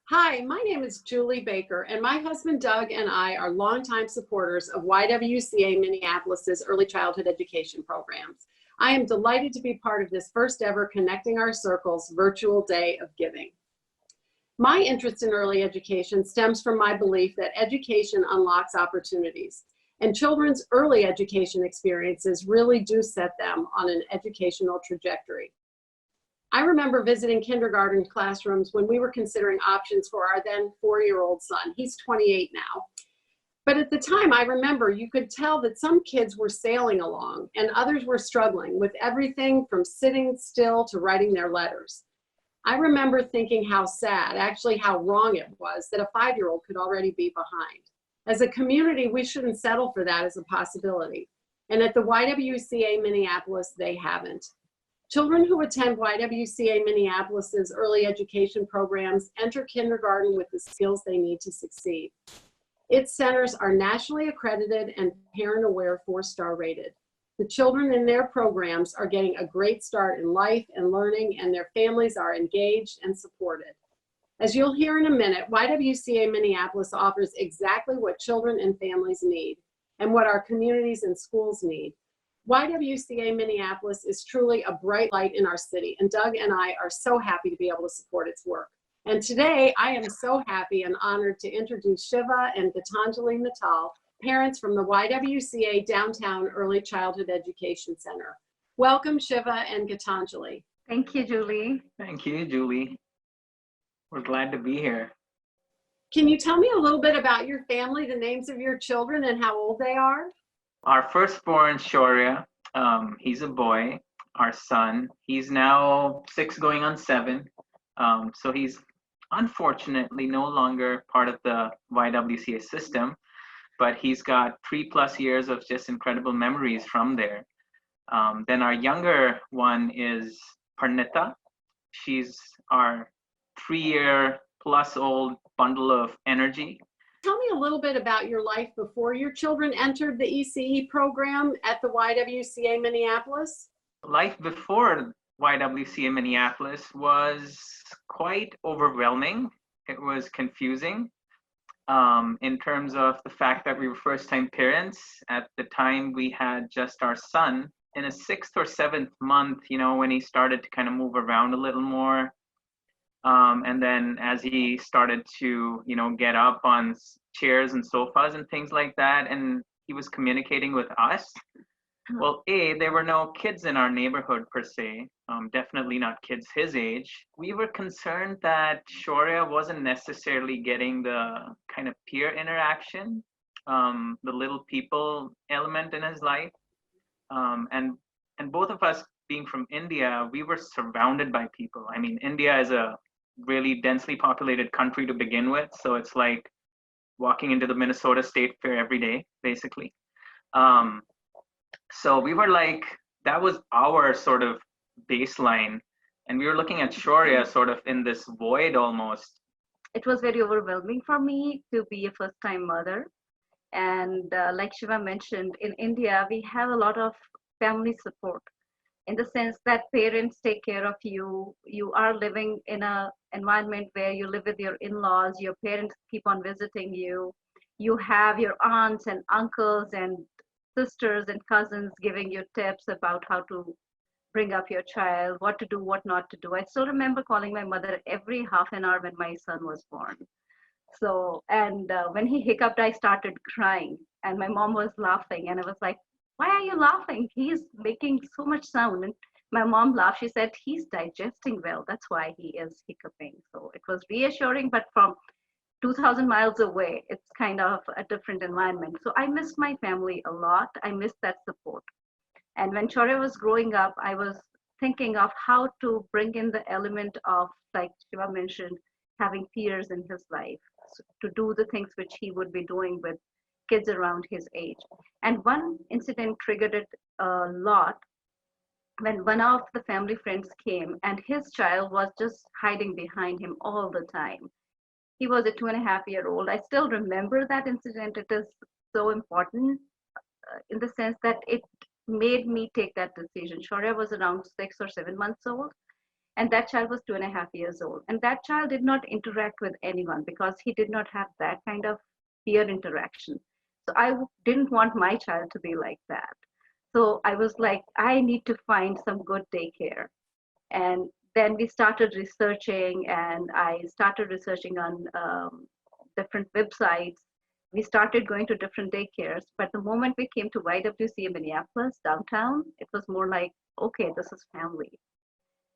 Hi, my name is Julie Baker, and my husband Doug and I are longtime supporters of YWCA Minneapolis's early childhood education programs. I am delighted to be part of this first ever Connecting Our Circles virtual day of giving. My interest in early education stems from my belief that education unlocks opportunities, and children's early education experiences really do set them on an educational trajectory. I remember visiting kindergarten classrooms when we were considering options for our then 4-year-old son. He's 28 now. But at the time, I remember you could tell that some kids were sailing along and others were struggling with everything from sitting still to writing their letters. I remember thinking how sad, actually how wrong it was that a 5-year-old could already be behind. As a community, we shouldn't settle for that as a possibility. And at the YWCA Minneapolis, they haven't. Children who attend YWCA Minneapolis's early education programs enter kindergarten with the skills they need to succeed. Its centers are nationally accredited and parent-aware 4-star rated. The children in their programs are getting a great start in life and learning, and their families are engaged and supported. As you'll hear in a minute, YWCA Minneapolis offers exactly what children and families need and what our communities and schools need. YWCA Minneapolis is truly a bright light in our city, and Doug and I are so happy to be able to support its work. And today, I am so happy and honored to introduce Shiva and Geetanjali Mittal, parents from the YWCA Downtown Early Childhood Education Center. Welcome, Shiva and Geetanjali. Thank you, Julie. Thank you, Julie. We're glad to be here. Can you tell me a little bit about your family, the names of your children, and how old they are? Our firstborn, Shaurya, he's a boy, our son. He's now 6 going on 7. So he's unfortunately no longer part of the YWCA system, but he's got 3+ years of just incredible memories from there. Then our younger one is Parnita. She's our 3-year+ old bundle of energy. Tell me a little bit about your life before your children entered the ECE program at the YWCA Minneapolis. Life before YWCA Minneapolis was quite overwhelming. It was confusing in terms of the fact that we were first-time parents. At the time, we had just our son in a 6th or 7th month, when he started to kind of move around a little more. And then as he started to, get up on chairs and sofas and things like that, and he was communicating with us. Well, there were no kids in our neighborhood per se, definitely not kids his age. We were concerned that Shaurya wasn't necessarily getting the kind of peer interaction, the little people element in his life. And both of us being from India, we were surrounded by people. I mean, India is a really densely populated country to begin with, so it's like walking into the Minnesota State Fair every day, basically. So we were like, that was our sort of baseline, and we were looking at Shaurya sort of in this void almost. It was very overwhelming for me to be a first-time mother. And like Shiva mentioned, in India, we have a lot of family support in the sense that parents take care of you. You are living in an environment where you live with your in-laws, your parents keep on visiting you. You have your aunts and uncles and sisters and cousins giving you tips about how to bring up your child, what to do, what not to do. I still remember calling my mother every half an hour when my son was born. So, and when he hiccuped, I started crying, and my mom was laughing, and I was like, why are you laughing? He's making so much sound. And my mom laughed. She said, he's digesting well. That's why he is hiccuping. So it was reassuring, but from 2,000 miles away, it's kind of a different environment. So I missed my family a lot. I missed that support. And when Shaurya was growing up, I was thinking of how to bring in the element of, like Shiva mentioned, having peers in his life, so to do the things which he would be doing with kids around his age. And one incident triggered it a lot when one of the family friends came and his child was just hiding behind him all the time. He was a 2.5-year-old. I still remember that incident. It is so important in the sense that it made me take that decision. Shaurya was around 6 or 7 months old. And that child was 2.5 years old. And that child did not interact with anyone because he did not have that kind of peer interaction. So didn't want my child to be like that. So I was like, I need to find some good daycare. And then we started researching, and I started researching on different websites. We started going to different daycares. But the moment we came to YWCA Minneapolis downtown, it was more like, okay, this is family.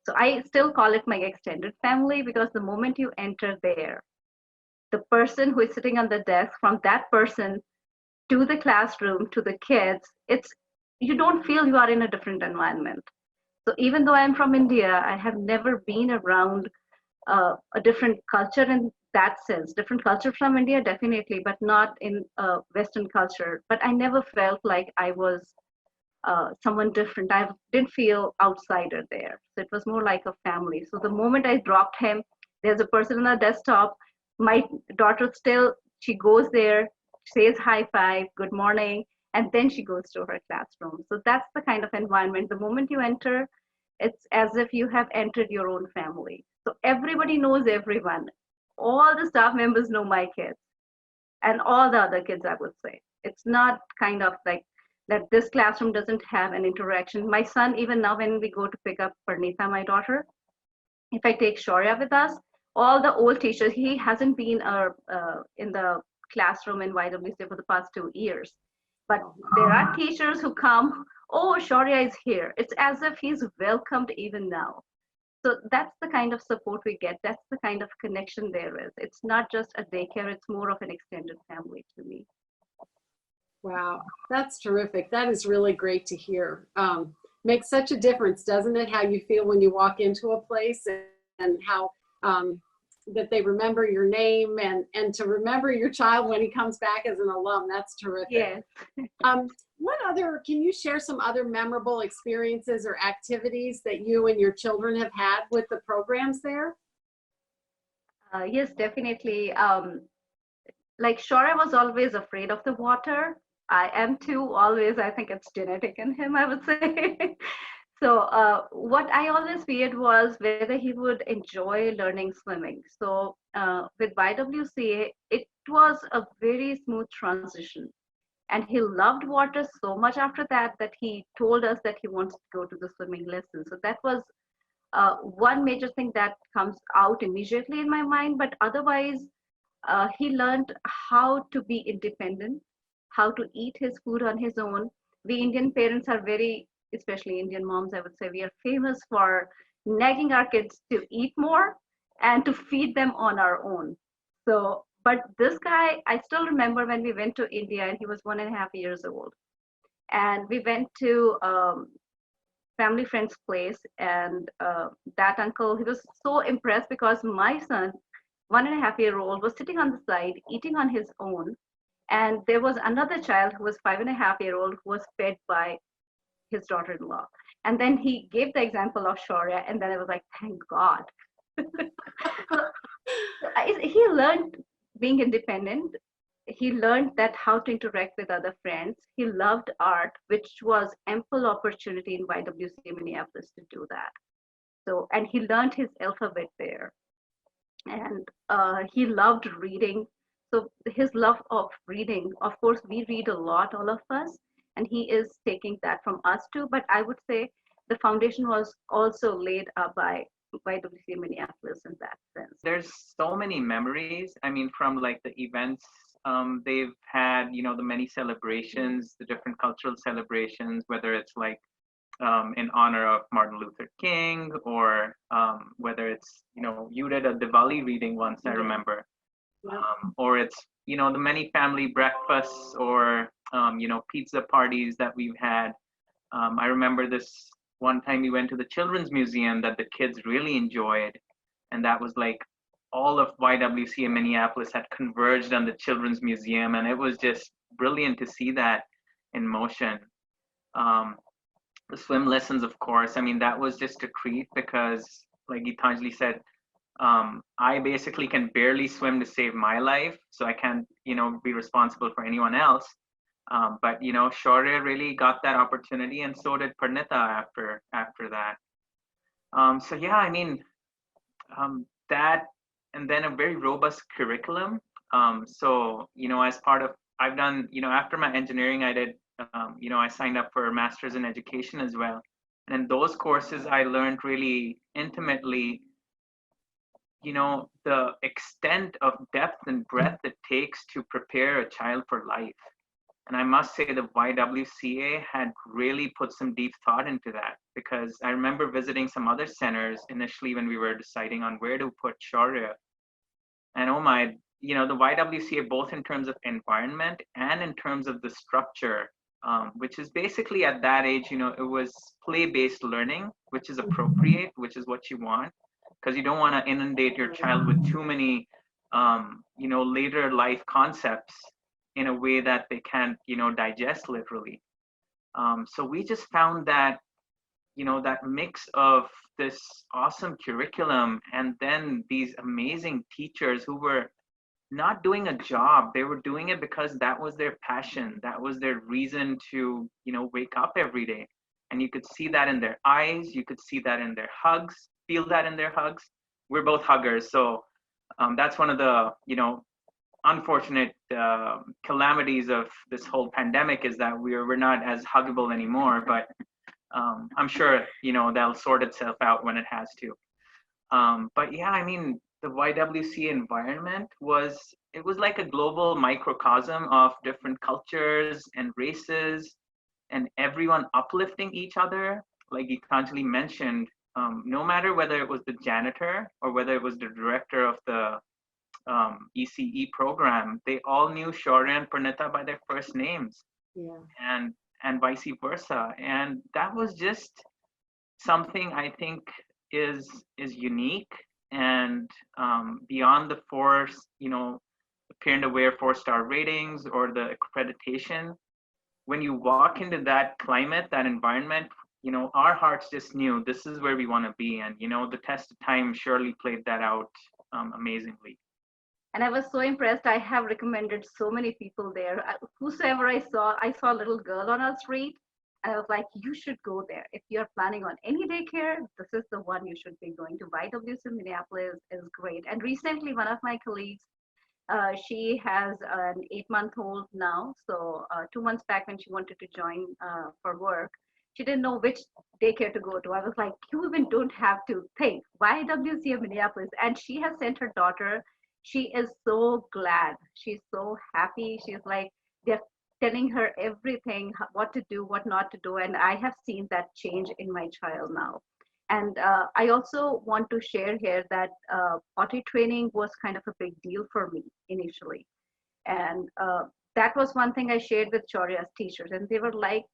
So I still call it my extended family, because the moment you enter there, the person who is sitting on the desk, from that person to the classroom to the kids, you don't feel you are in a different environment. So even though I'm from India, I have never been around a different culture in that sense. Different culture from India, definitely, but not in Western culture. But I never felt like I was someone different. I didn't feel outsider there. So it was more like a family. So the moment I dropped him, there's a person on the desktop. My daughter still, she goes there, says high five, good morning, and then she goes to her classroom. So that's the kind of environment. The moment you enter, it's as if you have entered your own family. So everybody knows everyone. All the staff members know my kids and all the other kids, I would say. It's not kind of like that this classroom doesn't have an interaction. My son, even now when we go to pick up Parnita, my daughter, if I take Shaurya with us, all the old teachers, he hasn't been in the classroom in YWCA for the past 2 years. But there are teachers who come, oh, Shaurya is here. It's as if he's welcomed even now. So that's the kind of support we get. That's the kind of connection there is. It's not just a daycare, it's more of an extended family to me. Wow, that's terrific. That is really great to hear. Makes such a difference, doesn't it? How you feel when you walk into a place, and how that they remember your name, and to remember your child when he comes back as an alum. That's terrific. Yes. Can you share some other memorable experiences or activities that you and your children have had with the programs there? Yes, definitely. Like Shaurya was always afraid of the water. I am too, always. I think it's genetic in him, I would say. So what I always feared was whether he would enjoy learning swimming. So with YWCA, it was a very smooth transition. And he loved water so much after that that he told us that he wants to go to the swimming lesson. So that was one major thing that comes out immediately in my mind. But otherwise, he learned how to be independent, how to eat his food on his own. We Indian parents are very, especially Indian moms, I would say, we are famous for nagging our kids to eat more and to feed them on our own. So, but this guy, I still remember when we went to India and he was 1.5 years old. And we went to family friend's place, and that uncle, he was so impressed because my son, 1.5-year-old, was sitting on the side eating on his own, and there was another child who was 5.5-year-old who was fed by his daughter-in-law. And then he gave the example of Shaurya, and then I was like, thank God. He learned being independent. He learned that how to interact with other friends. He loved art, which was ample opportunity in YWCA Minneapolis to do that. So, and he learned his alphabet there. And he loved reading. So his love of reading, of course, we read a lot, all of us, and he is taking that from us too. But I would say the foundation was also laid up by YWCA Minneapolis in that sense. There's so many memories. I mean, from like the events they've had, you know, the many celebrations, the different cultural celebrations, whether it's like in honor of Martin Luther King, or whether it's, you know, you did a Diwali reading once, I remember, or it's, you know, the many family breakfasts, or you know, pizza parties that we've had. I remember this one time we went to the Children's Museum that the kids really enjoyed, and that was like all of YWCA Minneapolis had converged on the Children's Museum, and it was just brilliant to see that in motion. The swim lessons, of course, I mean, that was just a treat because, like Geetanjali said, I basically can barely swim to save my life, so I can't, you know, be responsible for anyone else. But you know, Shaurya really got that opportunity, and so did Parnita after that. So yeah, I mean, that, and then a very robust curriculum. So, as part of, I've done, after my engineering, I did, I signed up for a master's in education as well. And in those courses, I learned really intimately, the extent of depth and breadth it takes to prepare a child for life. And I must say the YWCA had really put some deep thought into that, because I remember visiting some other centers initially when we were deciding on where to put Shaurya. And oh my, the YWCA, both in terms of environment and in terms of the structure, which is basically at that age, it was play-based learning, which is appropriate, which is what you want, because you don't want to inundate your child with too many, later life concepts in a way that they can't, digest literally. So we just found that, that mix of this awesome curriculum and then these amazing teachers who were not doing a job. They were doing it because that was their passion. That was their reason to, wake up every day. And you could see that in their eyes. You could see that in their hugs, feel that in their hugs. We're both huggers. So that's one of the, unfortunate calamities of this whole pandemic, is that we're not as huggable anymore, but I'm sure, that'll sort itself out when it has to. But yeah, I mean, the YWCA environment was like a global microcosm of different cultures and races, and everyone uplifting each other. Like Geetanjali mentioned, no matter whether it was the janitor or whether it was the director of the ECE program, they all knew Shaurya and Pranita by their first names. Yeah. And vice versa. And that was just something I think is unique, and beyond the parent aware 4-star ratings or the accreditation. When you walk into that climate, that environment, our hearts just knew this is where we want to be. And the test of time surely played that out amazingly. And I was so impressed. I have recommended so many people there. Whosoever I saw a little girl on our street, and I was like, you should go there. If you're planning on any daycare, this is the one you should be going to. YWCA Minneapolis is great. And recently, one of my colleagues, she has an 8-month-old now. So 2 months back, when she wanted to join for work, she didn't know which daycare to go to. I was like, you even don't have to think. YWCA Minneapolis. And she has sent her daughter. She is so glad. She's so happy. She's like, they're telling her everything, what to do, what not to do. And I have seen that change in my child now. And I also want to share here that potty training was kind of a big deal for me initially. And that was one thing I shared with Shaurya's teachers. And they were like,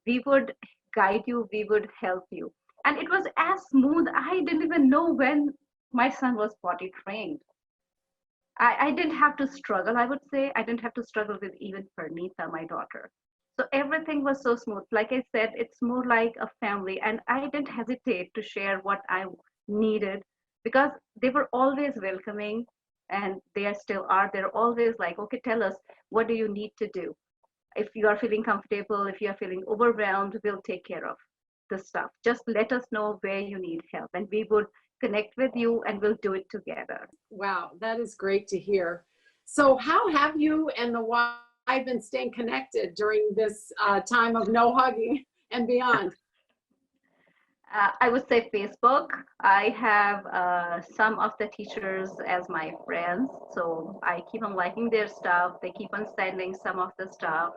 we would guide you, we would help you. And it was as smooth. I didn't even know when my son was potty trained. I didn't have to struggle, I would say. I didn't have to struggle with even Pranita, my daughter. So everything was so smooth. Like I said, it's more like a family. And I didn't hesitate to share what I needed, because they were always welcoming, and they still are. They're always like, okay, tell us, what do you need to do? If you are feeling comfortable, if you are feeling overwhelmed, we'll take care of the stuff. Just let us know where you need help, and we would connect with you, and we'll do it together. Wow, that is great to hear. So how have you and the Y been staying connected during this time of no hugging and beyond? I would say Facebook. I have some of the teachers as my friends, so I keep on liking their stuff. They keep on sending some of the stuff.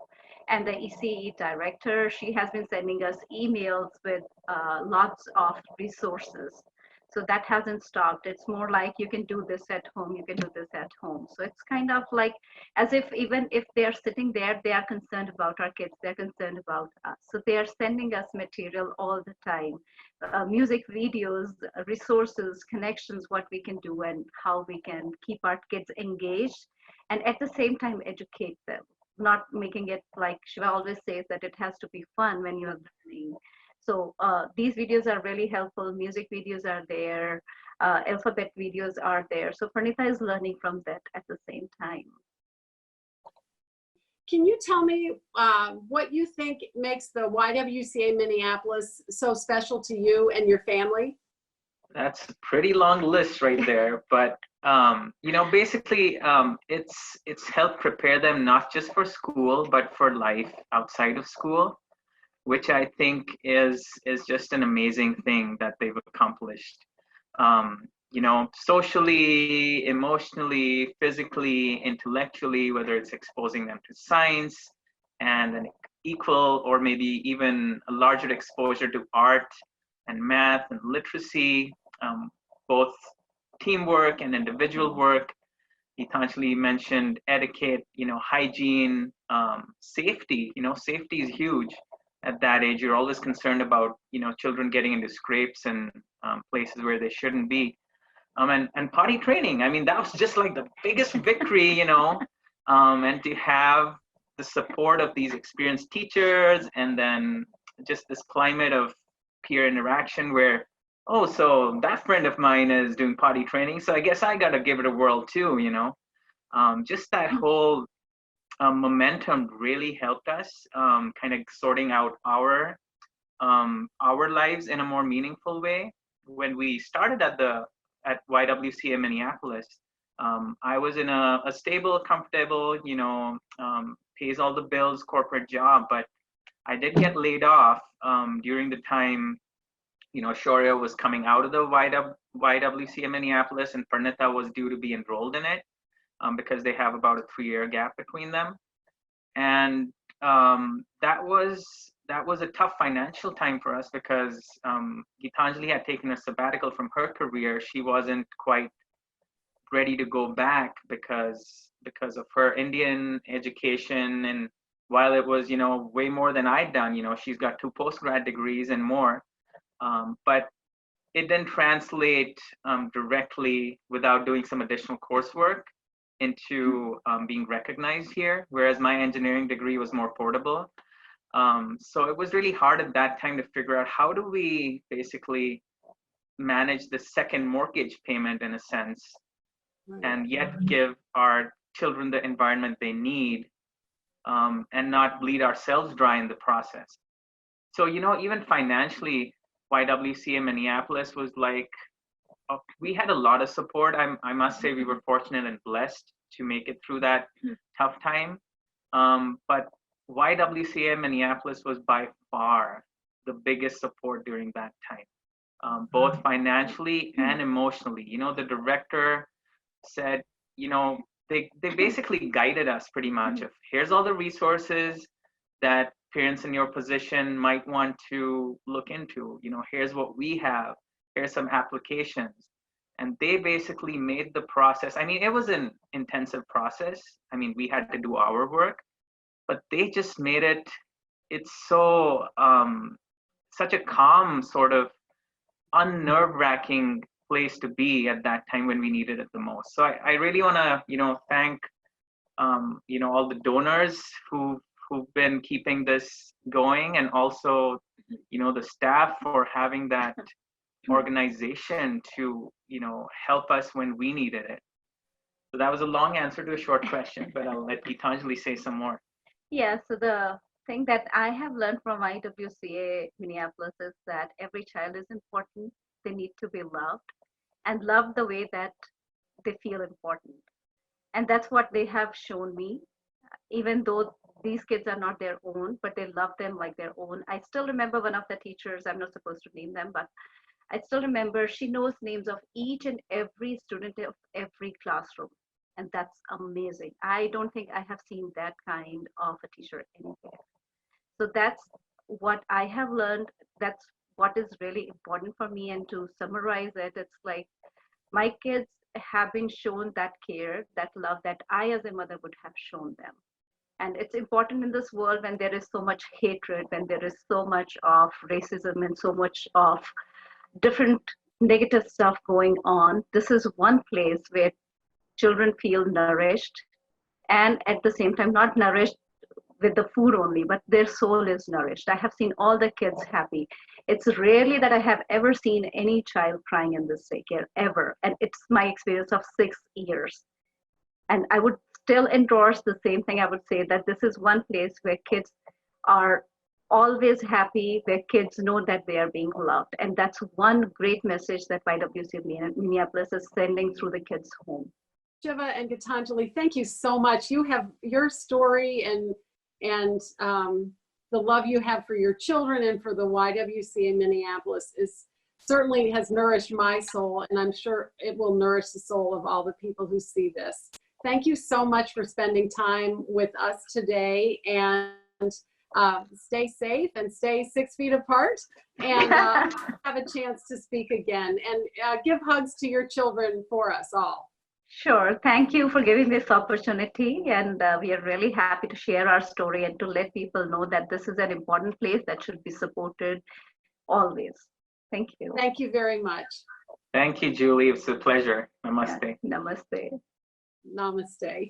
And the ECE director, she has been sending us emails with lots of resources. So that hasn't stopped. It's more like, you can do this at home, you can do this at home. So it's kind of like as if even if they're sitting there, they are concerned about our kids, they're concerned about us. So they are sending us material all the time, music videos, resources, connections, what we can do and how we can keep our kids engaged, and at the same time educate them, not making it like Shiva always says that it has to be fun when you're learning. So these videos are really helpful. Music videos are there. Alphabet videos are there. So Pranita is learning from that at the same time. Can you tell me what you think makes the YWCA Minneapolis so special to you and your family? That's a pretty long list right there, but basically, it's helped prepare them not just for school, but for life outside of school, which I think is just an amazing thing that they've accomplished. Socially, emotionally, physically, intellectually, whether it's exposing them to science and an equal or maybe even a larger exposure to art and math and literacy, both teamwork and individual work. Geetanjali mentioned etiquette, hygiene, safety. Safety is huge at that age. You're always concerned about, children getting into scrapes and places where they shouldn't be. And potty training. I mean, that was just like the biggest victory, and to have the support of these experienced teachers and then just this climate of peer interaction where, oh, so that friend of mine is doing potty training, so I guess I got to give it a whirl too, just that whole momentum really helped us kind of sorting out our lives in a more meaningful way. When we started at YWCA Minneapolis, I was in a stable, comfortable, pays all the bills corporate job, but I did get laid off during the time, Shaurya was coming out of the YWCA Minneapolis, and Pranita was due to be enrolled in it because they have about a 3-year gap between them. And that was a tough financial time for us because Geetanjali had taken a sabbatical from her career. She wasn't quite ready to go back because of her Indian education, and while it was way more than I'd done, she's got 2 postgrad degrees and more, but it didn't translate directly without doing some additional coursework into being recognized here, whereas my engineering degree was more portable. So it was really hard at that time to figure out how do we basically manage the second mortgage payment in a sense, and yet give our children the environment they need, and not bleed ourselves dry in the process. So, even financially, YWCA Minneapolis was like, we had a lot of support. I must say we were fortunate and blessed to make it through that tough time. But YWCA Minneapolis was by far the biggest support during that time, both financially and emotionally. The director said, they basically guided us pretty much of, here's all the resources that parents in your position might want to look into. Here's what we have. Here's some applications. And they basically made the process. I mean, it was an intensive process. I mean, we had to do our work, but they just made it's so, such a calm, sort of unnerve-wracking place to be at that time when we needed it the most. So I really want to, thank, all the donors who've been keeping this going, and also, the staff for having that organization to, help us when we needed it. So that was a long answer to a short question, but I'll let Geetanjali say some more. Yeah, so the thing that I have learned from YWCA Minneapolis is that every child is important. They need to be loved, and loved the way that they feel important. And that's what they have shown me, even though these kids are not their own, but they love them like their own. I still remember one of the teachers, I'm not supposed to name them, but I still remember she knows names of each and every student of every classroom. And that's amazing. I don't think I have seen that kind of a teacher anywhere. So that's what I have learned. That's what is really important for me. And to summarize it, it's like my kids have been shown that care, that love that I as a mother would have shown them. And it's important in this world when there is so much hatred, when there is so much of racism and so much of different negative stuff going on. This is one place where children feel nourished, and at the same time not nourished with the food only, but their soul is nourished. I have seen all the kids happy. It's rarely that I have ever seen any child crying in this daycare, ever. And it's my experience of 6 years. And I would still endorse the same thing. I would say that this is one place where kids are always happy, where kids know that they are being loved. And that's one great message that YWCA Minneapolis is sending through the kids' home. Shiva and Geetanjali, thank you so much. You have your story and the love you have for your children and for the YWCA Minneapolis certainly has nourished my soul, and I'm sure it will nourish the soul of all the people who see this. Thank you so much for spending time with us today, and stay safe and stay 6 feet apart, and have a chance to speak again, and give hugs to your children for us all. Sure. Thank you for giving this opportunity. And we are really happy to share our story and to let people know that this is an important place that should be supported always. Thank you. Thank you very much. Thank you, Julie. It's a pleasure. Namaste. Yeah. Namaste. Namaste.